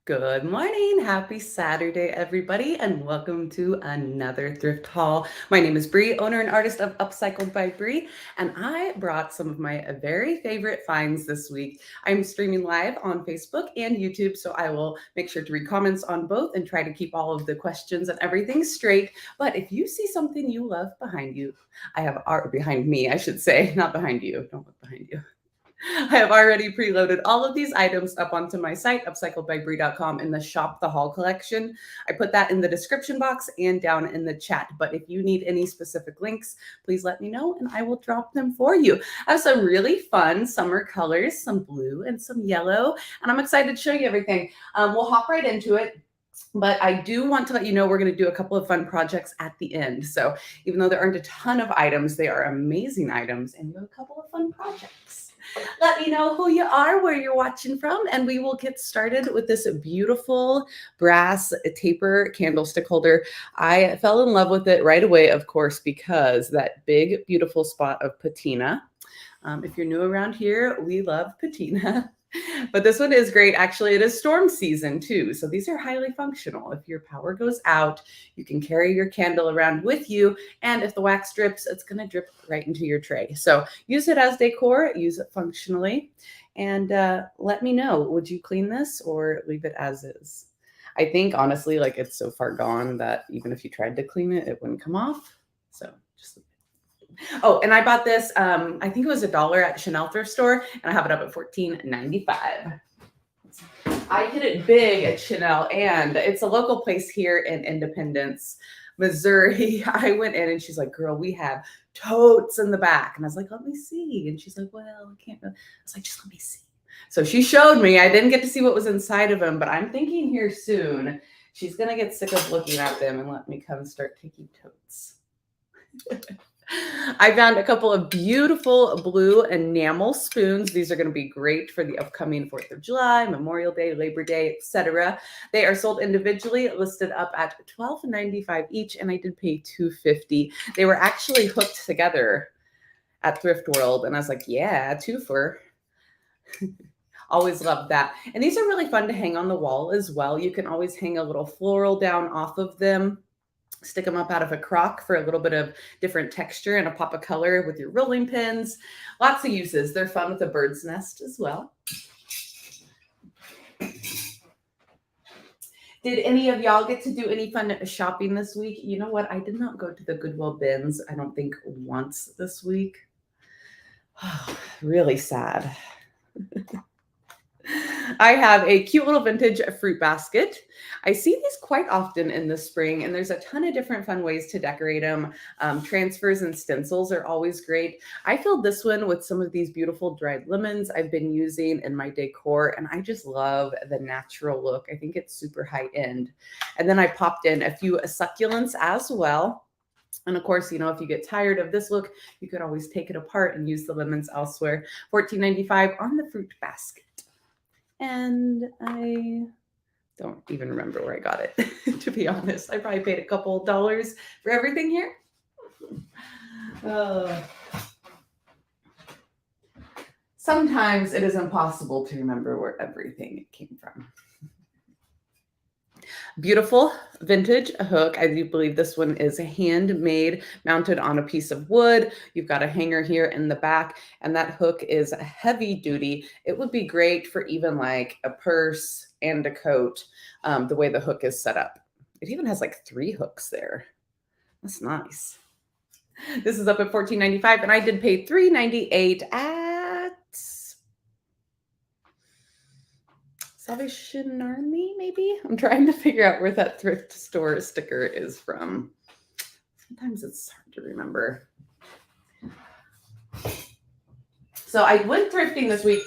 Good morning. Happy Saturday, everybody, and welcome to another thrift haul. My name is Bree, owner and artist of Upcycled by Bree, and I brought some of my very favorite finds this week. I'm streaming live on Facebook and YouTube, so I will make sure to read comments on both and try to keep all of the questions and everything straight. But if you see something you love behind you, I have art behind me, I should say, not behind you. Don't look behind you. I have already preloaded all of these items up onto my site, upcycledbybree.com, in the Shop the Haul collection. I put that in the description box and down in the chat. But if you need any specific links, please let me know and I will drop them for you. I have some really fun summer colors, some blue and some yellow, and I'm excited to show you everything. We'll hop right into it. But I do want to let you know we're going to do a couple of fun projects at the end. So even though there aren't a ton of items, they are amazing items and we have a couple of fun projects. Let me know who you are, where you're watching from, and we will get started with this beautiful brass taper candlestick holder. I fell in love with it right away, of course, because that big, beautiful spot of patina. If you're new around here, we love patina. But this one is great. Actually, it is storm season too. So these are highly functional. If your power goes out, you can carry your candle around with you. And if the wax drips, it's going to drip right into your tray. So use it as decor, use it functionally. And let me know, would you clean this or leave it as is? I think honestly, like it's so far gone that even if you tried to clean it, it wouldn't come off. So just oh, and I bought this, I think it was $1 at Chanel thrift store, and I have it up at $14.95. I hit it big at Chanel, and it's a local place here in Independence, Missouri. I went in, and she's like, girl, we have totes in the back. And I was like, let me see. And she's like, well, I can't. I was like, just let me see. So she showed me. I didn't get to see what was inside of them, but I'm thinking here soon, she's going to get sick of looking at them and let me come start taking totes. I found a couple of beautiful blue enamel spoons. These are going to be great for the upcoming 4th of July, Memorial Day, Labor Day, etc. They are sold individually, listed up at $12.95 each, and I did pay $2.50. They were actually hooked together at Thrift World, and I was like, yeah, two for. Always loved that. And these are really fun to hang on the wall as well. You can always hang a little floral down off of them. Stick them up out of a crock for a little bit of different texture and a pop of color with your rolling pins. Lots of uses. They're fun with a bird's nest as well. Did any of y'all get to do any fun shopping this week? You know what? I did not go to the Goodwill bins, I don't think, once this week. Oh, really sad. I have a cute little vintage fruit basket. I see these quite often in the spring, and there's a ton of different fun ways to decorate them. Transfers and stencils are always great. I filled this one with some of these beautiful dried lemons I've been using in my decor, and I just love the natural look. I think it's super high end. And then I popped in a few succulents as well. And of course, you know, if you get tired of this look, you could always take it apart and use the lemons elsewhere. $14.95 on the fruit basket. And I don't even remember where I got it, to be honest. I probably paid a couple of dollars for everything here. Sometimes it is impossible to remember where everything came from. Beautiful vintage hook. I do believe this one is handmade, mounted on a piece of wood. You've got a hanger here in the back, and that hook is heavy duty. It would be great for even like a purse and a coat, the way the hook is set up. It even has like 3 hooks there. That's nice. This is up at $14.95, and I did pay $3.98 at Salvation Army, maybe? I'm trying to figure out where that thrift store sticker is from. Sometimes it's hard to remember. So I went thrifting this week.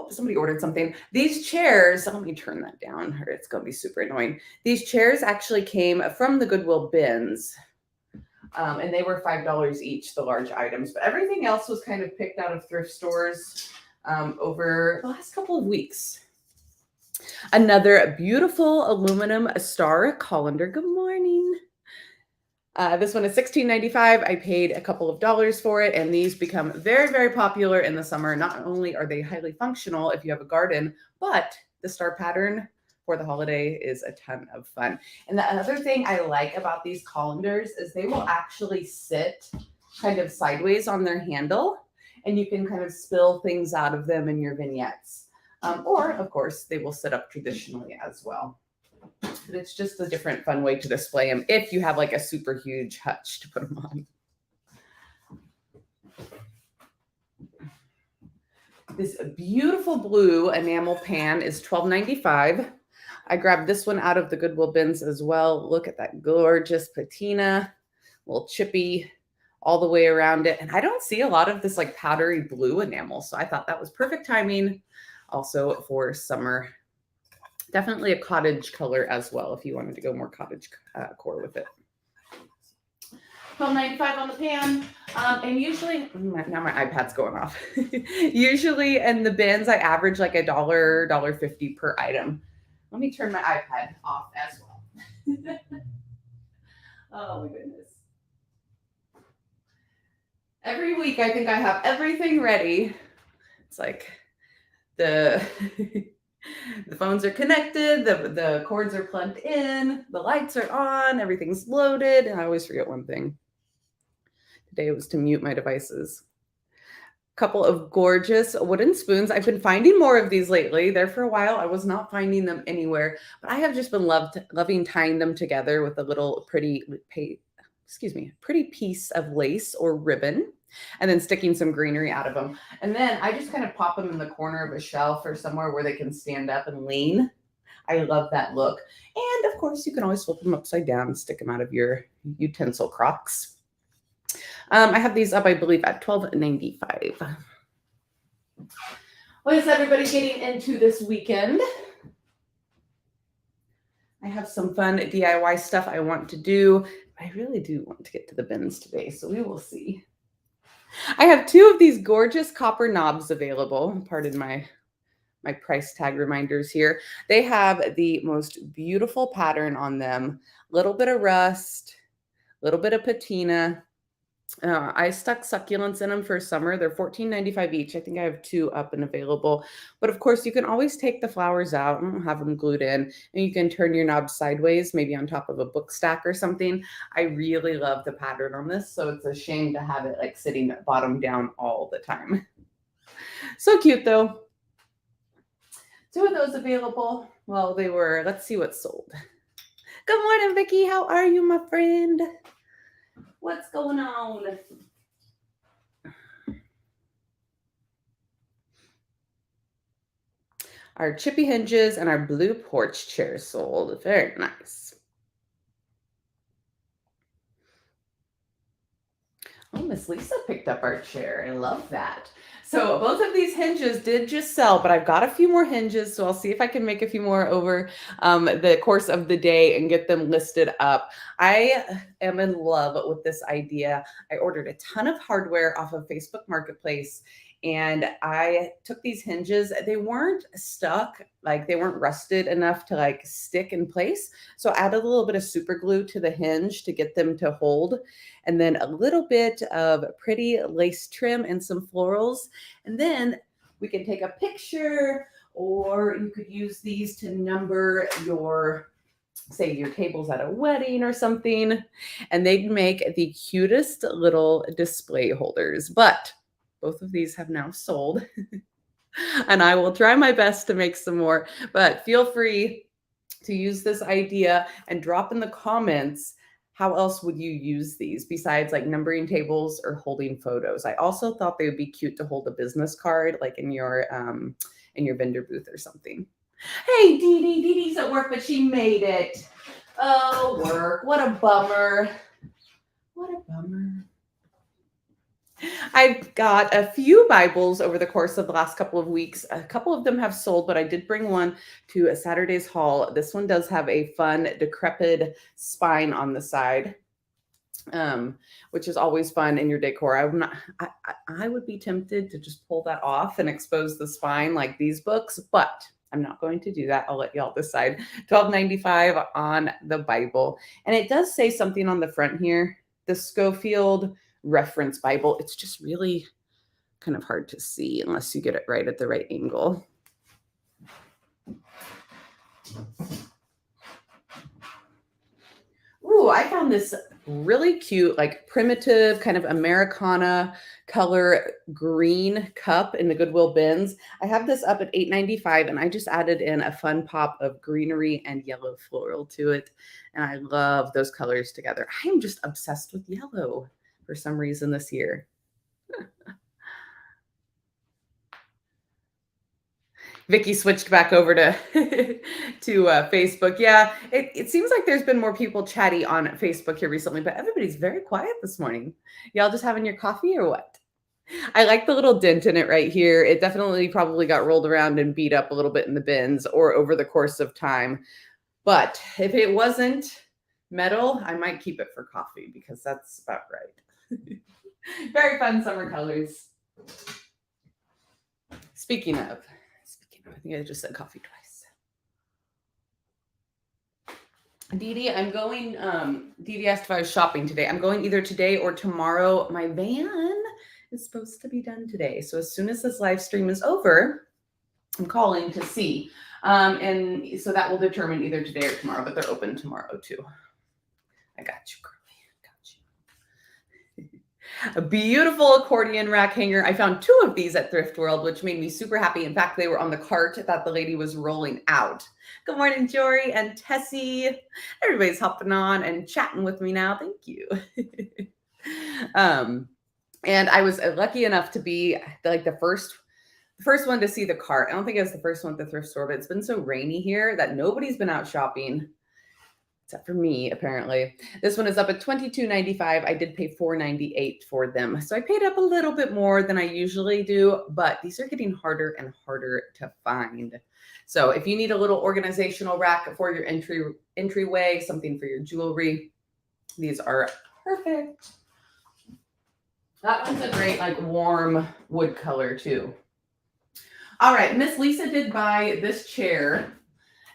Somebody ordered something. These chairs, let me turn that down, or it's going to be super annoying. These chairs actually came from the Goodwill bins, and they were $5 each, the large items. But everything else was kind of picked out of thrift stores over the last couple of weeks. Another beautiful aluminum star colander. Good morning. This one is $16.95. I paid a couple of dollars for it, and these become very, very popular in the summer. Not only are they highly functional if you have a garden, but the star pattern for the holiday is a ton of fun. And the other thing I like about these colanders is they will actually sit kind of sideways on their handle, and you can kind of spill things out of them in your vignettes. Or, of course, they will sit up traditionally as well. But it's just a different fun way to display them if you have like a super huge hutch to put them on. This beautiful blue enamel pan is $12.95. I grabbed this one out of the Goodwill bins as well. Look at that gorgeous patina, a little chippy all the way around it. And I don't see a lot of this like powdery blue enamel, so I thought that was perfect timing also for summer. Definitely a cottage color as well if you wanted to go more cottage core with it. $12.95 on the pan. And usually, now my iPad's going off. Usually in the bins, I average like $1.50 per item. Let me turn my iPad off as well. Oh my goodness. Every week, I think I have everything ready. It's like the phones are connected, the cords are plugged in, the lights are on, everything's loaded, and I always forget one thing. Today it was to mute my devices. Couple of gorgeous wooden spoons. I've been finding more of these lately. There for a while, I was not finding them anywhere, but I have just been loving tying them together with a little pretty piece of lace or ribbon, and then sticking some greenery out of them. And then I just kind of pop them in the corner of a shelf or somewhere where they can stand up and lean. I love that look. And of course, you can always flip them upside down and stick them out of your utensil crocks. I have these up, I believe, at $12.95. What is everybody getting into this weekend? I have some fun DIY stuff I want to do. I really do want to get to the bins today, so we will see. I have two of these gorgeous copper knobs available. Pardon my price tag reminders here. They have the most beautiful pattern on them. A little bit of rust, a little bit of patina. I stuck succulents in them for summer. They're $14.95 each. I think I have two up and available. But of course, you can always take the flowers out and have them glued in. And you can turn your knob sideways, maybe on top of a book stack or something. I really love the pattern on this, so it's a shame to have it like sitting bottom down all the time. So cute, though. Two of those available. Well, they were, let's see what's sold. Good morning, Vicki. How are you, my friend? What's going on? Our chippy hinges and our blue porch chair sold. Very nice. Oh, Miss Lisa picked up our chair. I love that. So both of these hinges did just sell, but I've got a few more hinges, so I'll see if I can make a few more over the course of the day and get them listed up. I am in love with this idea. I ordered a ton of hardware off of Facebook Marketplace, and I took these hinges. They weren't stuck, like they weren't rusted enough to like stick in place. So I added a little bit of super glue to the hinge to get them to hold, and then a little bit of pretty lace trim and some florals. And then we can take a picture, or you could use these to number your, say, your tables at a wedding or something, and they'd make the cutest little display holders. But both of these have now sold, and I will try my best to make some more, but feel free to use this idea and drop in the comments, how else would you use these besides like numbering tables or holding photos? I also thought they would be cute to hold a business card, like in your vendor booth or something. Hey, Dee Dee. Dee Dee's at work, but she made it. Oh, work. What a bummer. What a bummer. I've got a few Bibles over the course of the last couple of weeks. A couple of them have sold, but I did bring one to a Saturday's haul. This one does have a fun, decrepit spine on the side, which is always fun in your decor. I would be tempted to just pull that off and expose the spine like these books, but I'm not going to do that. I'll let y'all decide. $12.95 on the Bible. And it does say something on the front here, the Schofield Reference Bible. It's just really kind of hard to see unless you get it right at the right angle. found this really cute, like primitive kind of Americana color green cup in the Goodwill bins. I have this up at $8.95, and I just added in a fun pop of greenery and yellow floral to it. And I love those colors together. I am just obsessed with yellow for some reason this year. Vicky switched back over to Facebook. Yeah, it seems like there's been more people chatty on Facebook here recently, but everybody's very quiet this morning. Y'all just having your coffee or what? I like the little dent in it right here. It definitely probably got rolled around and beat up a little bit in the bins or over the course of time. But if it wasn't metal, I might keep it for coffee because that's about right. Very fun summer colors. Speaking of, I think I just said coffee twice. Dee I'm going, Dee asked if I was shopping today. I'm going either today or tomorrow. My van is supposed to be done today. So as soon as this live stream is over, I'm calling to see. And so that will determine either today or tomorrow, but they're open tomorrow too. I got you, girlie. A beautiful accordion rack hanger. I found 2 of these at Thrift World, which made me super happy. In fact, they were on the cart that the lady was rolling out. Good morning, Jory and Tessie. Everybody's hopping on and chatting with me now. Thank you. And I was lucky enough to be like the first one to see the cart. I don't think I was the first one at the thrift store, but it's been so rainy here that nobody's been out shopping. Except for me, apparently. This one is up at $22.95. I did pay $4.98 for them. So I paid up a little bit more than I usually do, but these are getting harder and harder to find. So if you need a little organizational rack for your entryway, something for your jewelry, these are perfect. That one's a great, like, warm wood color too. All right, Miss Lisa did buy this chair.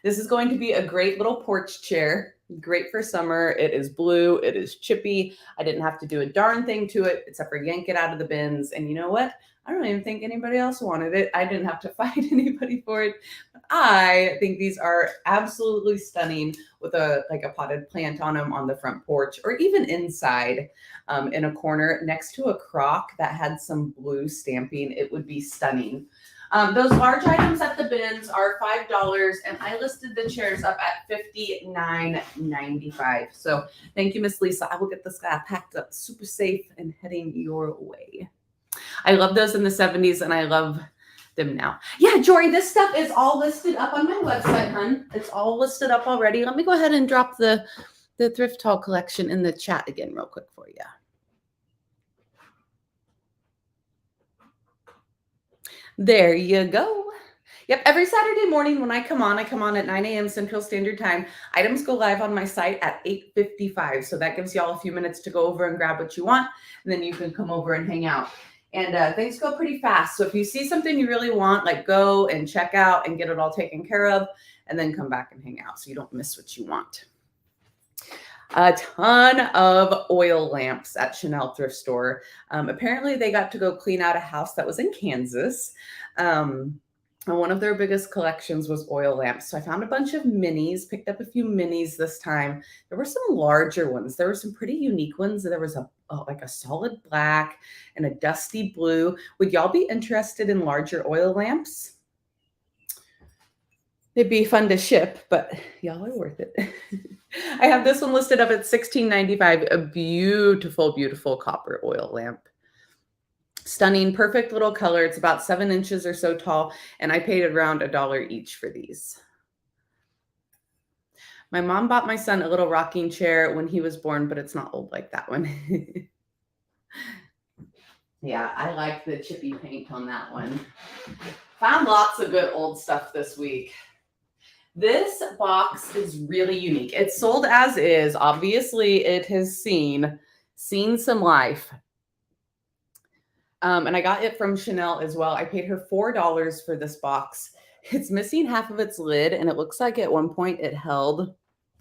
This is going to be a great little porch chair. Great for summer. It is blue. It is chippy. I didn't have to do a darn thing to it except for yank it out of the bins. And you know what? I don't even think anybody else wanted it. I didn't have to fight anybody for it. I think these are absolutely stunning with a potted plant on them on the front porch or even inside in a corner next to a crock that had some blue stamping. It would be stunning. Those large items at the bins are $5, and I listed the chairs up at $59.95. So thank you, Miss Lisa. I will get this guy packed up super safe and heading your way. I love those in the 70s, and I love them now. Yeah, Jory, this stuff is all listed up on my website, hun. It's all listed up already. Let me go ahead and drop the Thrift Haul collection in the chat again real quick for you. There you go. Yep, every Saturday morning when I come on at 9 a.m. Central Standard Time. Items go live on my site at 8:55. So that gives y'all a few minutes to go over and grab what you want, and then you can come over and hang out. And things go pretty fast. So if you see something you really want, like go and check out and get it all taken care of, and then come back and hang out so you don't miss what you want. A ton of oil lamps at Chanel Thrift Store. Apparently, they got to go clean out a house that was in Kansas. And one of their biggest collections was oil lamps. So I found a bunch of minis, picked up a few minis this time. There were some larger ones. There were some pretty unique ones. There was a solid black and a dusty blue. Would y'all be interested in larger oil lamps? They'd be fun to ship, but y'all are worth it. I have this one listed up at $16.95, a beautiful, beautiful copper oil lamp. Stunning, perfect little color. It's about 7 inches or so tall, and I paid around $1 each for these. My mom bought my son a little rocking chair when he was born, but it's not old like that one. Yeah, I like the chippy paint on that one. Found lots of good old stuff this week. This box is really unique. It's sold as is. Obviously, it has seen some life. And I got it from Chanel as well. I paid her $4 for this box. It's missing half of its lid, and it looks like at one point it held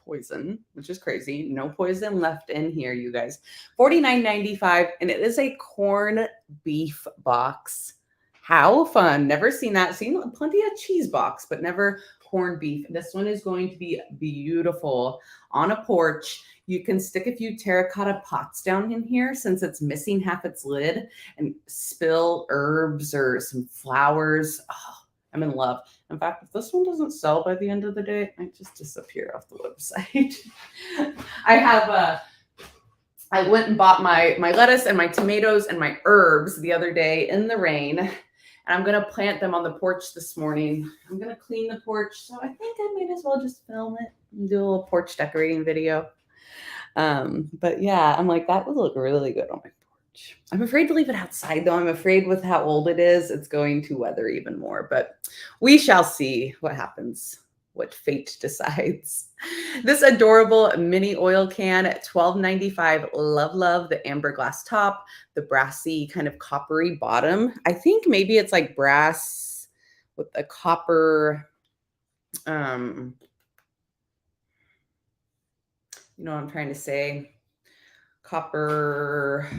poison, which is crazy. No poison left in here, you guys. $49.95, and it is a corned beef box. How fun. Never seen that. Seen plenty of cheese box, but never corned beef. This one is going to be beautiful on a porch. You can stick a few terracotta pots down in here since it's missing half its lid and spill herbs or some flowers. Oh, I'm in love. In fact, if this one doesn't sell by the end of the day, it might just disappear off the website. I went and bought my lettuce and my tomatoes and my herbs the other day in the rain, and I'm going to plant them on the porch this morning. I'm going to clean the porch, so I think I might as well just film it and do a little porch decorating video. But yeah, I'm like, that would look really good on my porch. I'm afraid to leave it outside though. I'm afraid with how old it is, it's going to weather even more, but we shall see what happens, what fate decides. This adorable mini oil can at $12.95. Love the amber glass top, the brassy kind of coppery bottom. I think maybe it's like brass with a copper, you know what I'm trying to say? Copper,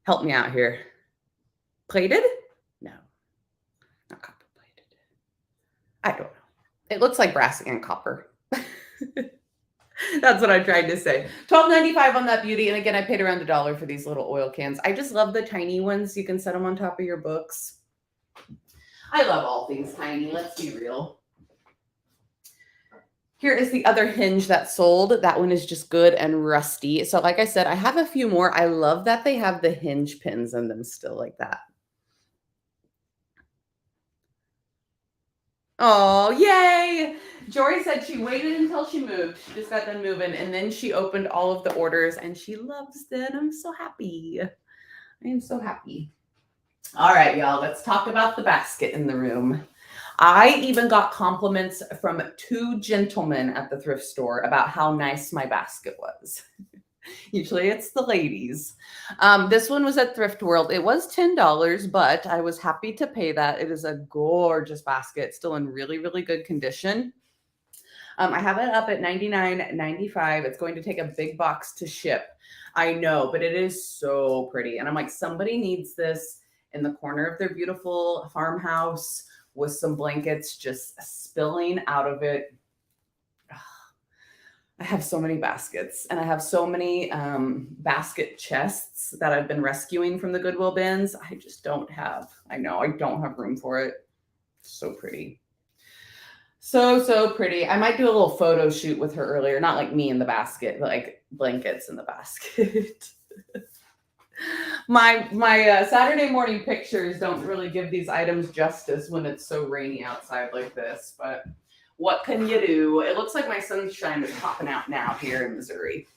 help me out here. Plated? No, not copper plated. I don't know. It looks like brass and copper. That's what I tried to say. $12.95 on that beauty. And again, I paid around $1 for these little oil cans. I just love the tiny ones. You can set them on top of your books. I love all things tiny. Let's be real. Here is the other hinge that sold. That one is just good and rusty. So like I said, I have a few more. I love that they have the hinge pins in them still like that. Oh, yay. Jory said she waited until she moved. She just got done moving, and then she opened all of the orders, and she loves them. I'm so happy. I am so happy. All right, y'all, let's talk about the basket in the room. I even got compliments from 2 gentlemen at the thrift store about how nice my basket was. Usually it's the ladies. This one was at Thrift World. It was $10, but I was happy to pay that. It is a gorgeous basket, still in really, really good condition. I have it up at $99.95. It's going to take a big box to ship. I know, but it is so pretty. And I'm like, somebody needs this in the corner of their beautiful farmhouse with some blankets just spilling out of it. I have so many baskets, and I have so many basket chests that I've been rescuing from the Goodwill bins. I just don't have, I know, I don't have room for it. So pretty. So pretty. I might do a little photo shoot with her earlier, not like me in the basket, but like blankets in the basket. My Saturday morning pictures don't really give these items justice when it's so rainy outside like this, but what can you do? It looks like my sunshine is popping out now here in Missouri.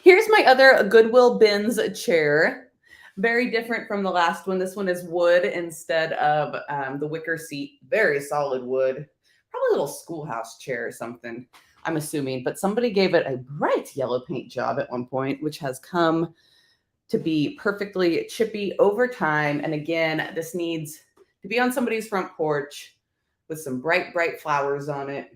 Here's my other Goodwill bins chair. Very different from the last one. This one is wood instead of the wicker seat. Very solid wood. Probably a little schoolhouse chair or something, I'm assuming. But somebody gave it a bright yellow paint job at one point, which has come to be perfectly chippy over time. And again, this needs to be on somebody's front porch with some bright flowers on it,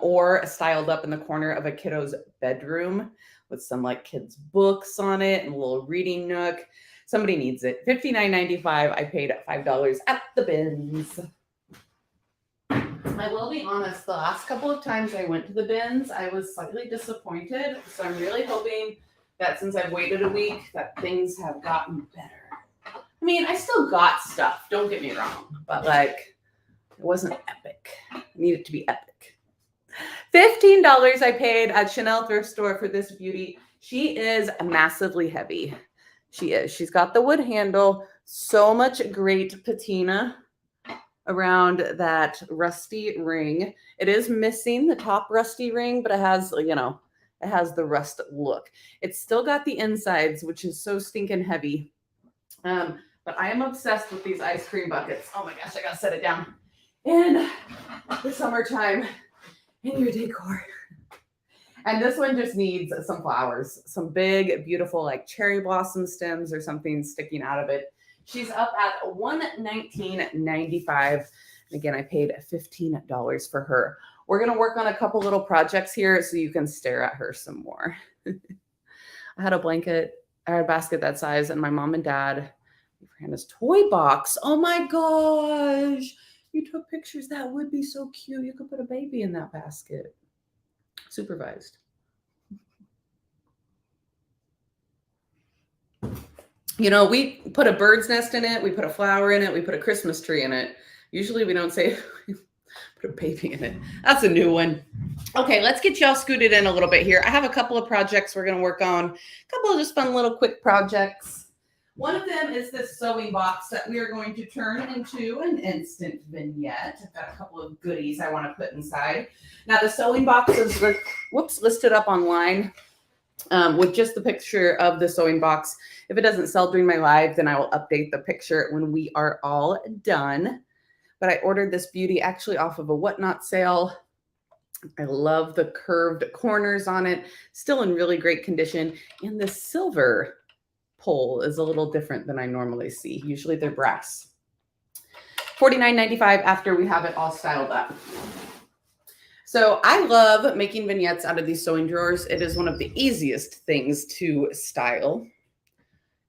or styled up in the corner of a kiddo's bedroom with some like kids' books on it and a little reading nook. Somebody needs it. $59.95. I paid $5 at the bins. I will be honest, the last couple of times I went to the bins, I was slightly disappointed. So I'm really hoping that since I've waited a week, that things have gotten better. I mean, I still got stuff, don't get me wrong, but like, it wasn't epic. I need it to be epic. $15 I paid at Chanel thrift store for this beauty. She is massively heavy. She is. She's got the wood handle. So much great patina around that rusty ring. It is missing the top rusty ring, but it has, you know, it has the rust look. It's still got the insides, which is so stinking heavy. But I am obsessed with these ice cream buckets. Oh my gosh, I gotta set it down. In the summertime in your decor. And this one just needs some flowers, some big, beautiful, like cherry blossom stems or something sticking out of it. She's up at $119.95. Again, I paid $15 for her. We're going to work on a couple little projects here so you can stare at her some more. I had a basket that size, and my mom and dad, Briana's toy box. Oh my gosh. took pictures. That would be so cute. You could put a baby in that basket. Supervised. You know, we put a bird's nest in it. We put a flower in it. We put a Christmas tree in it. Usually we don't say put a baby in it. That's a new one. Okay, let's get y'all scooted in a little bit here. I have a couple of projects we're going to work on. A couple of just fun little quick projects. One of them is this sewing box that we are going to turn into an instant vignette. I've got a couple of goodies I want to put inside. Now the sewing box is listed up online with just the picture of the sewing box. If it doesn't sell during my live, then I will update the picture when we are all done. But I ordered this beauty actually off of a Whatnot sale. I love the curved corners on it. Still in really great condition. And the silver pole is a little different than I normally see. Usually they're brass. $49.95 after we have it all styled up. So I love making vignettes out of these sewing drawers. It is one of the easiest things to style,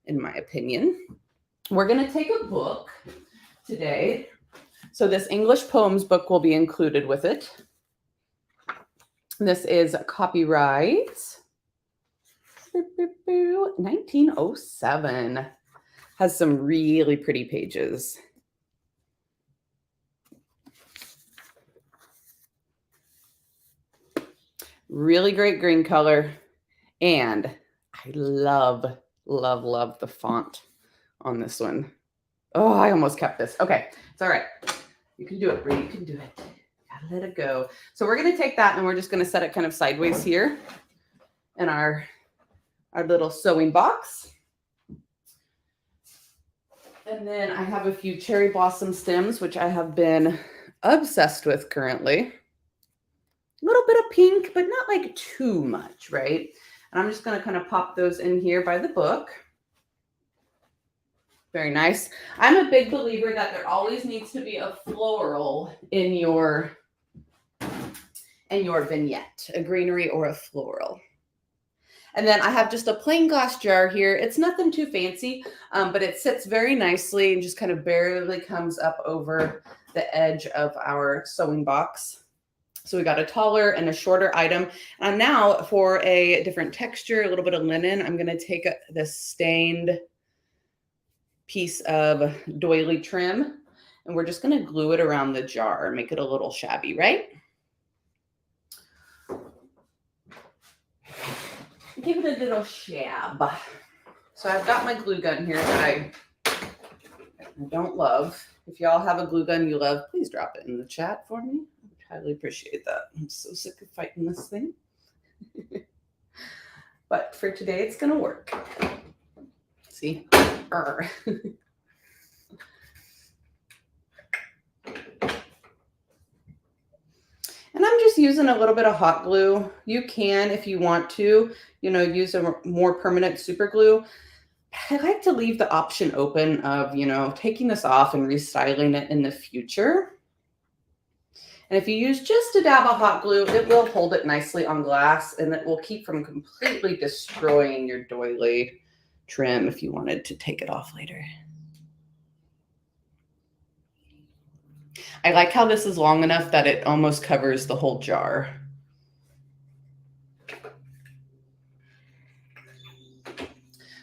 in my opinion. We're going to take a book today. So this English poems book will be included with it. This is copyright 1907. Has some really pretty pages. Really great green color. And I love, love, love the font on this one. Oh, I almost kept this. Okay, it's all right. You can do it, Brie. You can do it. Gotta let it go. So we're going to take that and we're just going to set it kind of sideways here in our little sewing box. And then I have a few cherry blossom stems, which I have been obsessed with currently. A little bit of pink, but not like too much, right? And I'm just going to kind of pop those in here by the book. Very nice. I'm a big believer that there always needs to be a floral in your vignette, a greenery or a floral. And then I have just a plain glass jar here. It's nothing too fancy, but it sits very nicely and just kind of barely comes up over the edge of our sewing box. So we got a taller and a shorter item. And now for a different texture, a little bit of linen, I'm going to take this stained piece of doily trim and we're just going to glue it around the jar, make it a little shabby, right? Give it a little shab. So I've got my glue gun here that I don't love. If y'all have a glue gun you love, please drop it in the chat for me. I would highly appreciate that. I'm so sick of fighting this thing. But for today, it's going to work. See? And I'm just using a little bit of hot glue. You can, if you want to, use a more permanent super glue. I like to leave the option open of, taking this off and restyling it in the future. And if you use just a dab of hot glue, it will hold it nicely on glass and it will keep from completely destroying your doily trim if you wanted to take it off later. I like how this is long enough that it almost covers the whole jar.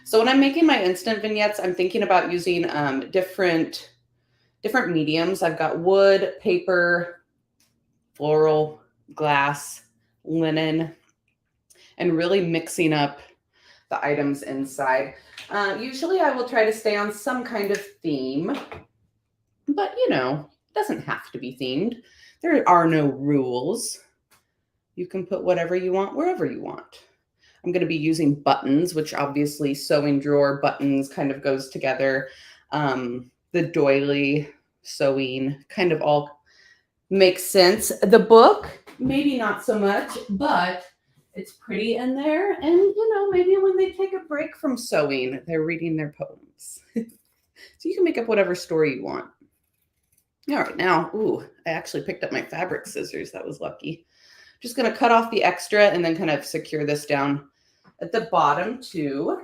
So when I'm making my instant vignettes, I'm thinking about using different mediums. I've got wood, paper, floral, glass, linen, and really mixing up the items inside. Usually I will try to stay on some kind of theme, but it doesn't have to be themed. There are no rules. You can put whatever you want wherever you want. I'm going to be using buttons, which obviously sewing drawer buttons kind of goes together. The doily sewing kind of all makes sense. The book, maybe not so much, but it's pretty in there. And, maybe when they take a break from sewing, they're reading their poems. So you can make up whatever story you want. All right, now, I actually picked up my fabric scissors. That was lucky. Just going to cut off the extra and then kind of secure this down at the bottom too.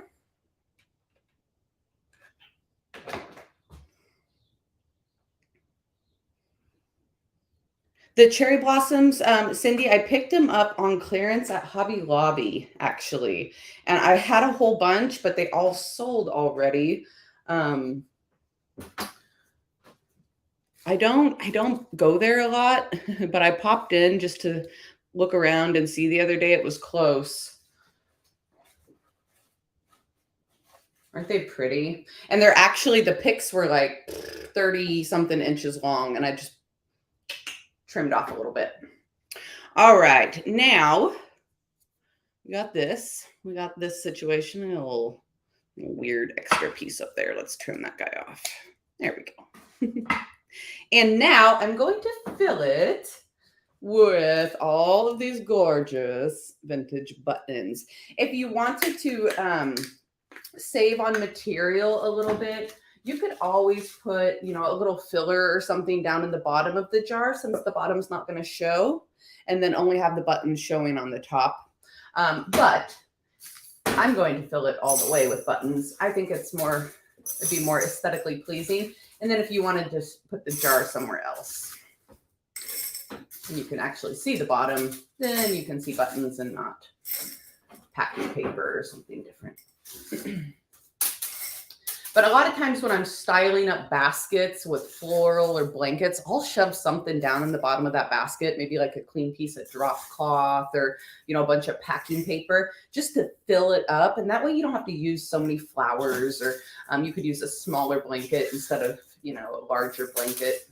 The cherry blossoms, Cindy, I picked them up on clearance at Hobby Lobby, actually. And I had a whole bunch, but they all sold already. I don't go there a lot, but I popped in just to look around and see the other day. It was close. Aren't they pretty? And they're actually, the picks were like 30 something inches long, and I just trimmed off a little bit. All right, now we got this. We got this situation, a little weird extra piece up there. Let's trim that guy off. There we go. And now I'm going to fill it with all of these gorgeous vintage buttons. If you wanted to save on material a little bit, you could always put, you know, a little filler or something down in the bottom of the jar, since the bottom's not going to show, and then only have the buttons showing on the top. But I'm going to fill it all the way with buttons. I think it'd be more aesthetically pleasing. And then if you wanted to put the jar somewhere else, and you can actually see the bottom, then you can see buttons and not packing paper or something different. But a lot of times when I'm styling up baskets with floral or blankets, I'll shove something down in the bottom of that basket, maybe like a clean piece of drop cloth or, you know, a bunch of packing paper, just to fill it up. And that way you don't have to use so many flowers, or you could use a smaller blanket instead of, you know, a larger blanket.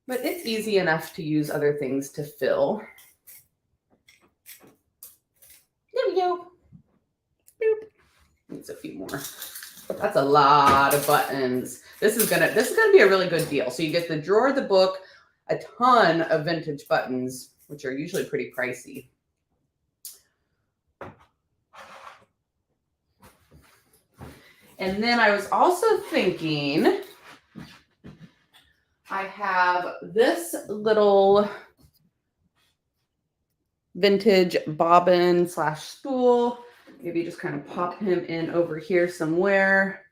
But it's easy enough to use other things to fill. There we go. Boop. Needs a few more. That's a lot of buttons. This is gonna be a really good deal. So you get the drawer, the book, a ton of vintage buttons, which are usually pretty pricey. And then I was also thinking, I have this little vintage Bobin / stool. Maybe just kind of pop him in over here somewhere.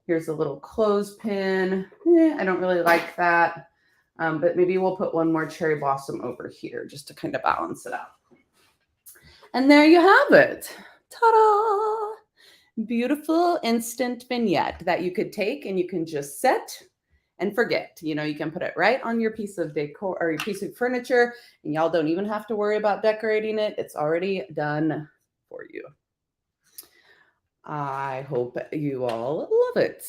Here's a little clothespin. I don't really like that. But maybe we'll put one more cherry blossom over here just to kind of balance it out. And there you have it. Ta-da! Beautiful instant vignette that you could take and you can just set and forget. You know, you can put it right on your piece of decor or your piece of furniture, and y'all don't even have to worry about decorating it. It's already done for you. I hope you all love it.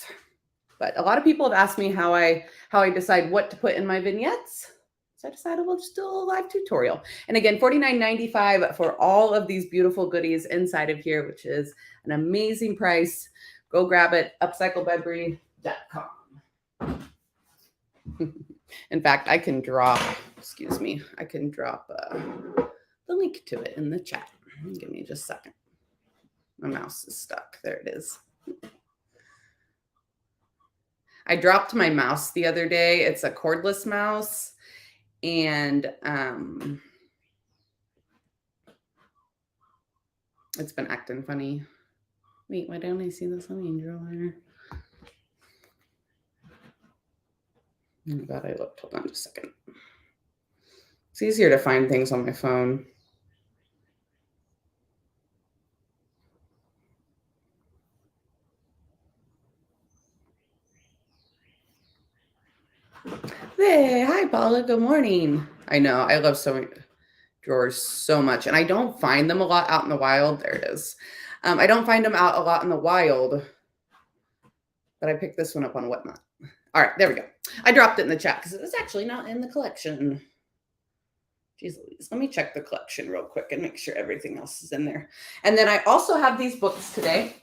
But a lot of people have asked me how I decide what to put in my vignettes. So I decided we'll just do a live tutorial. And again, $49.95 for all of these beautiful goodies inside of here, which is an amazing price. Go grab it, upcycledbybrie.com. In fact, I can drop the link to it in the chat. Give me just a second. My mouse is stuck. There it is. I dropped my mouse the other day. It's a cordless mouse. And it's been acting funny. Wait, why don't I see this on the drawer? I'm glad I looked. Hold on just a second. It's easier to find things on my phone. Hey, hi, Paula. Good morning. I know. I love so many drawers so much. And I don't find them a lot out in the wild. There it is. I don't find them out a lot in the wild. But I picked this one up on Whatnot. All right, there we go. I dropped it in the chat because it was actually not in the collection. Jeez Louise. Let me check the collection real quick and make sure everything else is in there. And then I also have these books today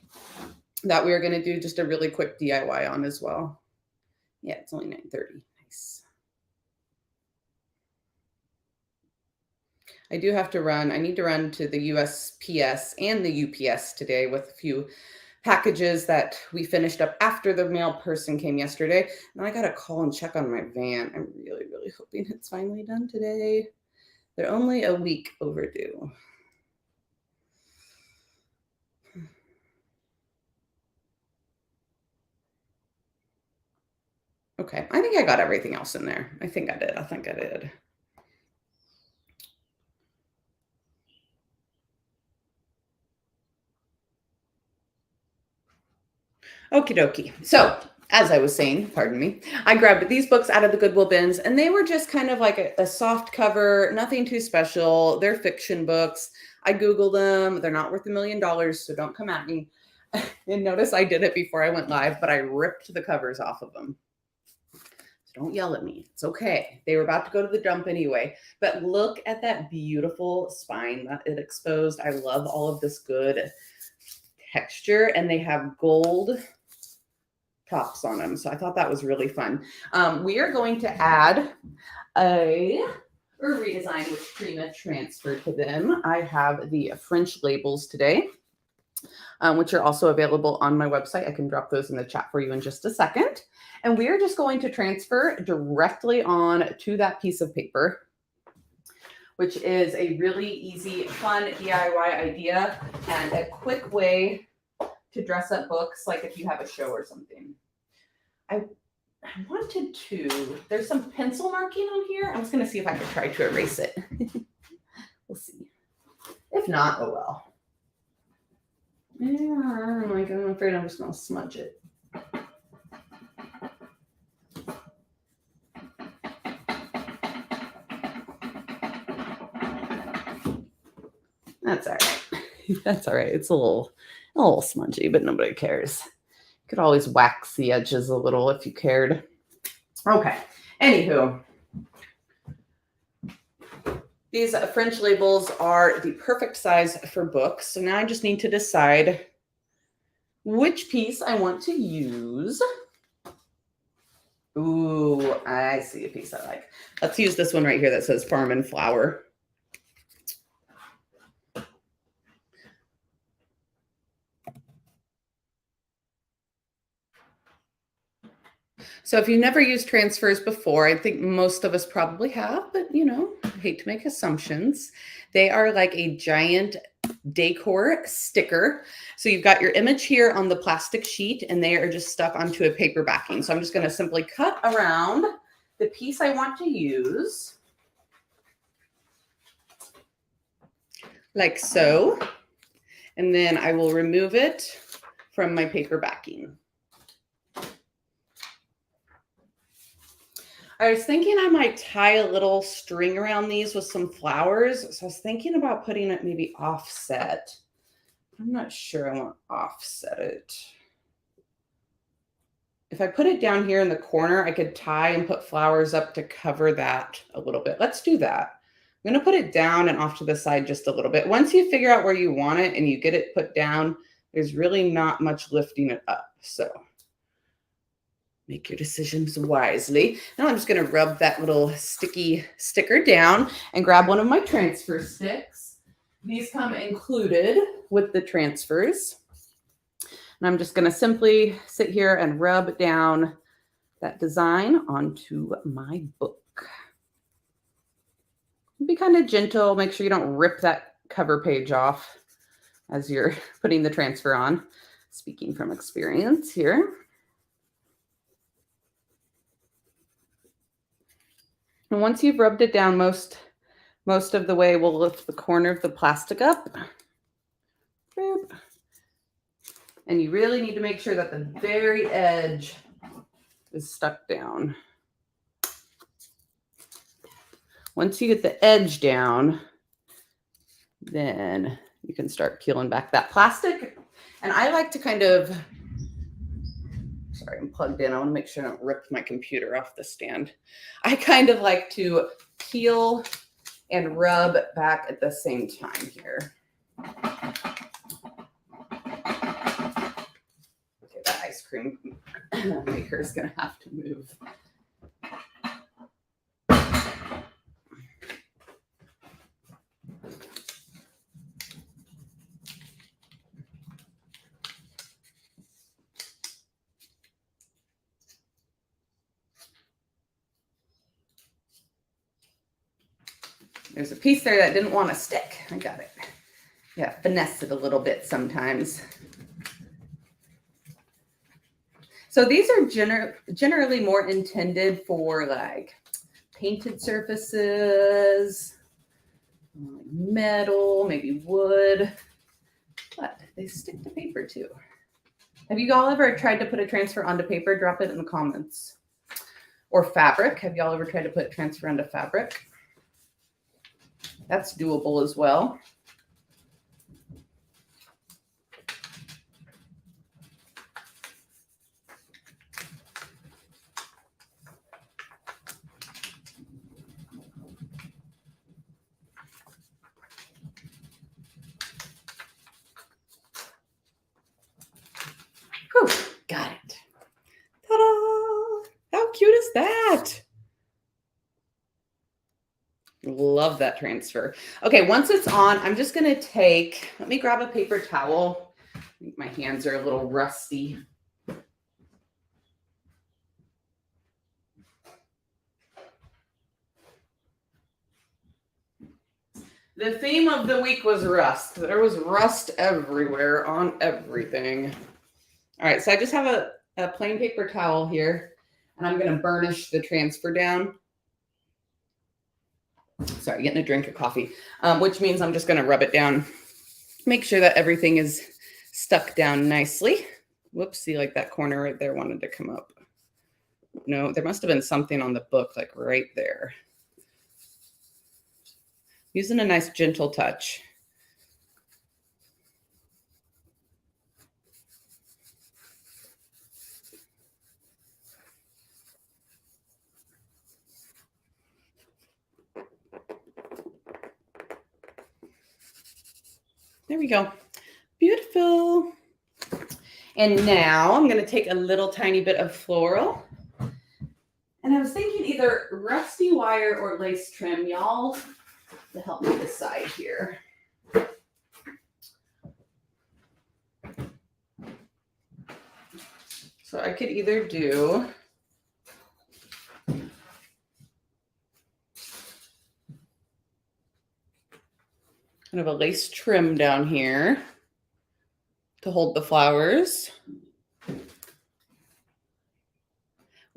that we are going to do just a really quick DIY on as well. Yeah, it's only 9:30. Nice. I do have to run. I need to run to the USPS and the UPS today with a few packages that we finished up after the mail person came yesterday. And I got to call and check on my van. I'm really, really hoping it's finally done today. They're only a week overdue. Okay, I think I got everything else in there. I think I did. Okie dokie. So, as I was saying, pardon me, I grabbed these books out of the Goodwill bins, and they were just kind of like a soft cover, nothing too special. They're fiction books. I Googled them. They're not worth $1 million, so don't come at me. And notice I did it before I went live, but I ripped the covers off of them. So don't yell at me. It's okay. They were about to go to the dump anyway. But look at that beautiful spine that it exposed. I love all of this good texture, and they have gold tops on them. So I thought that was really fun. We are going to add a redesign, which Prima transferred to them. I have the French labels today, which are also available on my website. I can drop those in the chat for you in just a second. And we are just going to transfer directly on to that piece of paper, which is a really easy, fun DIY idea and a quick way to dress up books, like if you have a show or something. I wanted to, there's some pencil marking on here. I was going to see if I could try to erase it. We'll see. If not, oh well. Yeah, I'm afraid I'm just going to smudge it. That's all right. That's all right. It's a little smudgy, but nobody cares. You could always wax the edges a little if you cared. Okay. Anywho, these French labels are the perfect size for books. So now I just need to decide which piece I want to use. Ooh, I see a piece I like. Let's use this one right here that says Farm and Flower. So if you've never used transfers before, I think most of us probably have, but you know, I hate to make assumptions. They are like a giant decor sticker. So you've got your image here on the plastic sheet, and they are just stuck onto a paper backing. So I'm just going to simply cut around the piece I want to use, like so. And then I will remove it from my paper backing. I was thinking I might tie a little string around these with some flowers. So I was thinking about putting it maybe offset. I'm not sure I want to offset it. If I put it down here in the corner, I could tie and put flowers up to cover that a little bit. Let's do that. I'm going to put it down and off to the side just a little bit. Once you figure out where you want it and you get it put down, there's really not much lifting it up. So make your decisions wisely. Now I'm just going to rub that little sticky sticker down and grab one of my transfer sticks. These come included with the transfers. And I'm just going to simply sit here and rub down that design onto my book. Be kind of gentle. Make sure you don't rip that cover page off as you're putting the transfer on. Speaking from experience here. And once you've rubbed it down most of the way, we'll lift the corner of the plastic up. Boop. And you really need to make sure that the very edge is stuck down. Once you get the edge down, then you can start peeling back that plastic. And I like to kind of, sorry, I'm plugged in. I want to make sure I don't rip my computer off the stand. I kind of like to peel and rub back at the same time here. Okay, that ice cream maker is going to have to move. There's a piece there that didn't want to stick. I got it. Yeah, finesse it a little bit sometimes. So these are generally more intended for like painted surfaces, metal, maybe wood, but they stick to paper too. Have you all ever tried to put a transfer onto paper? Drop it in the comments. Or fabric. Have y'all ever tried to put transfer onto fabric? That's doable as well. Whew, got it. Ta-da! How cute is that? Love that transfer. Okay, once it's on, I'm just going to let me grab a paper towel. I think my hands are a little rusty. The theme of the week was rust. There was rust everywhere on everything. All right, so I just have a plain paper towel here, and I'm going to burnish the transfer down. Sorry, getting a drink of coffee, which means I'm just going to rub it down. Make sure that everything is stuck down nicely. Whoops, see, like that corner right there wanted to come up. No, there must have been something on the book, like right there. Using a nice gentle touch. There we go. Beautiful. And now I'm going to take a little tiny bit of floral. And I was thinking either rusty wire or lace trim, y'all, to help me decide here. So I could either do kind of a lace trim down here to hold the flowers.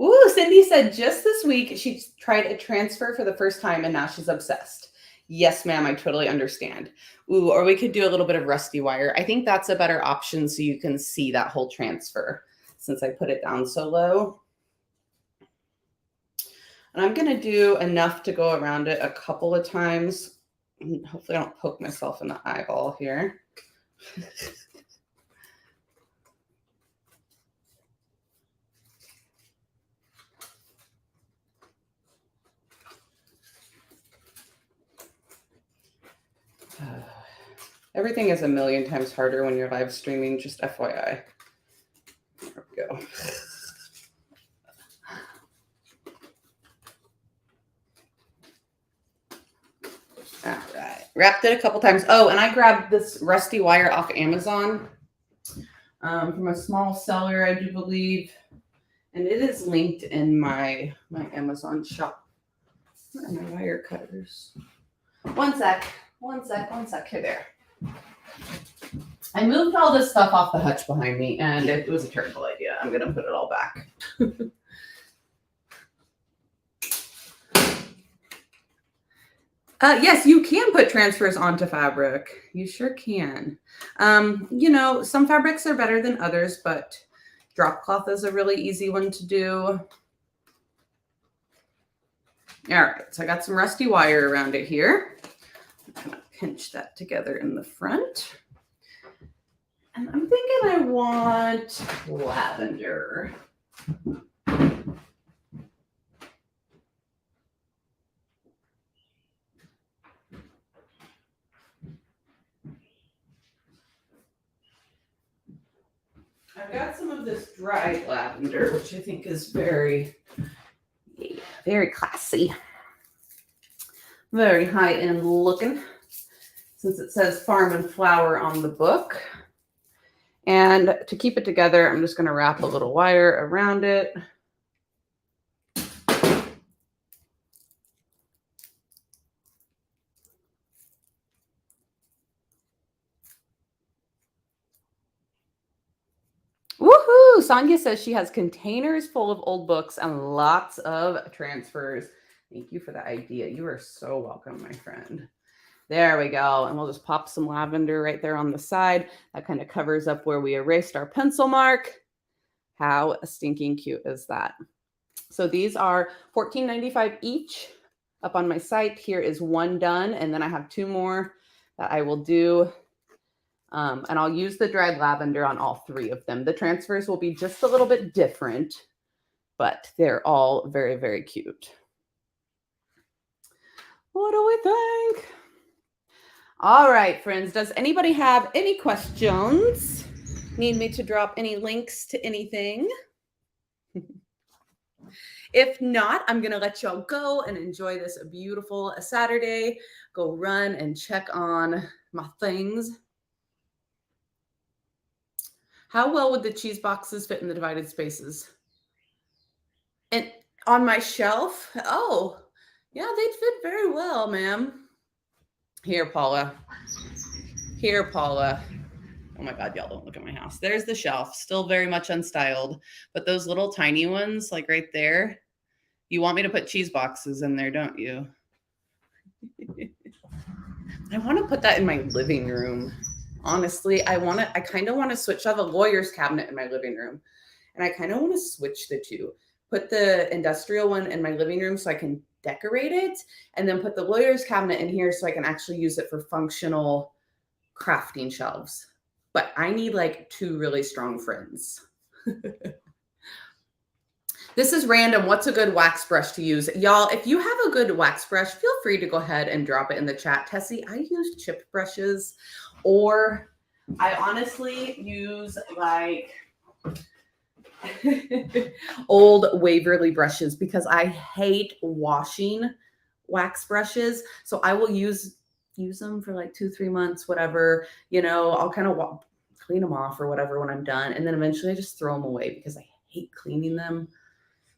Ooh, Cindy said just this week she tried a transfer for the first time and now she's obsessed. Yes, ma'am, I totally understand. Ooh, or we could do a little bit of rusty wire. I think that's a better option so you can see that whole transfer since I put it down so low. And I'm going to do enough to go around it a couple of times. Hopefully I don't poke myself in the eyeball here. Everything is a million times harder when you're live streaming, just FYI. There we go. All right, wrapped it a couple times. Oh, and I grabbed this rusty wire off Amazon from a small seller, I do believe. And it is linked in my Amazon shop. Where are my wire cutters? One sec. Here, there. I moved all this stuff off the hutch behind me, and it was a terrible idea. I'm going to put it all back. Yes, you can put transfers onto fabric. You sure can. You know, some fabrics are better than others, but drop cloth is a really easy one to do. All right, so I got some rusty wire around it here. I'm going to pinch that together in the front. And I'm thinking I want lavender. I've got some of this dried lavender, which I think is very, very classy. Very high-end looking, since it says Farm and Flower on the book. And to keep it together, I'm just going to wrap a little wire around it. Woohoo! Lasagna says she has containers full of old books and lots of transfers. Thank you for the idea. You are so welcome, my friend. There we go. And we'll just pop some lavender right there on the side. That kind of covers up where we erased our pencil mark. How stinking cute is that? So these are $14.95 each up on my site. Here is one done. And then I have two more that I will do. And I'll use the dried lavender on all three of them. The transfers will be just a little bit different, but they're all very, very cute. What do we think? All right, friends, does anybody have any questions? Need me to drop any links to anything? If not, I'm going to let y'all go and enjoy this beautiful Saturday. Go run and check on my things. How well would the cheese boxes fit in the divided spaces? And on my shelf? Oh, yeah, they'd fit very well, ma'am. Here, Paula. Here, Paula. Oh my God, y'all don't look at my house. There's the shelf, still very much unstyled. But those little tiny ones, like right there, you want me to put cheese boxes in there, don't you? I want to put that in my living room. Honestly, I kind of want to switch. I have a lawyer's cabinet in my living room. And I kind of want to switch the two. Put the industrial one in my living room so I can decorate it. And then put the lawyer's cabinet in here so I can actually use it for functional crafting shelves. But I need like two really strong friends. This is random. What's a good wax brush to use? Y'all, if you have a good wax brush, feel free to go ahead and drop it in the chat. Tessie, I use chipped brushes, or I honestly use like old Waverly brushes because I hate washing wax brushes. So I will use them for like 2-3 months, whatever, you know, I'll kind of clean them off or whatever when I'm done. And then eventually I just throw them away because I hate cleaning them.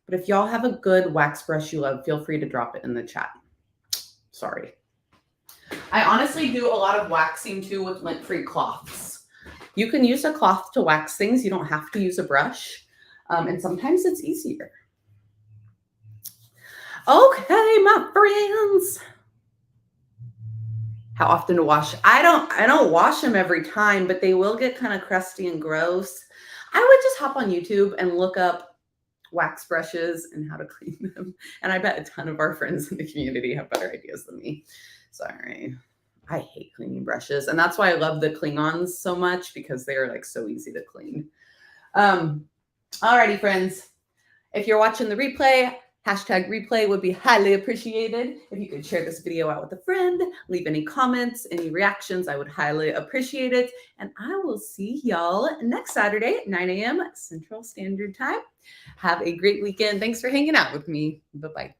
But if y'all have a good wax brush you love, feel free to drop it in the chat. Sorry. I honestly do a lot of waxing too with lint-free cloths. You can use a cloth to wax things. You don't have to use a brush. And sometimes it's easier. Okay, my friends. How often to wash? I don't wash them every time, but they will get kind of crusty and gross. I would just hop on YouTube and look up wax brushes and how to clean them. And I bet a ton of our friends in the community have better ideas than me. Sorry. I hate cleaning brushes. And that's why I love the Klingons so much, because they are like so easy to clean. Alrighty, friends. If you're watching the replay, #replay would be highly appreciated. If you could share this video out with a friend, leave any comments, any reactions, I would highly appreciate it. And I will see y'all next Saturday at 9 a.m. Central Standard Time. Have a great weekend. Thanks for hanging out with me. Bye-bye.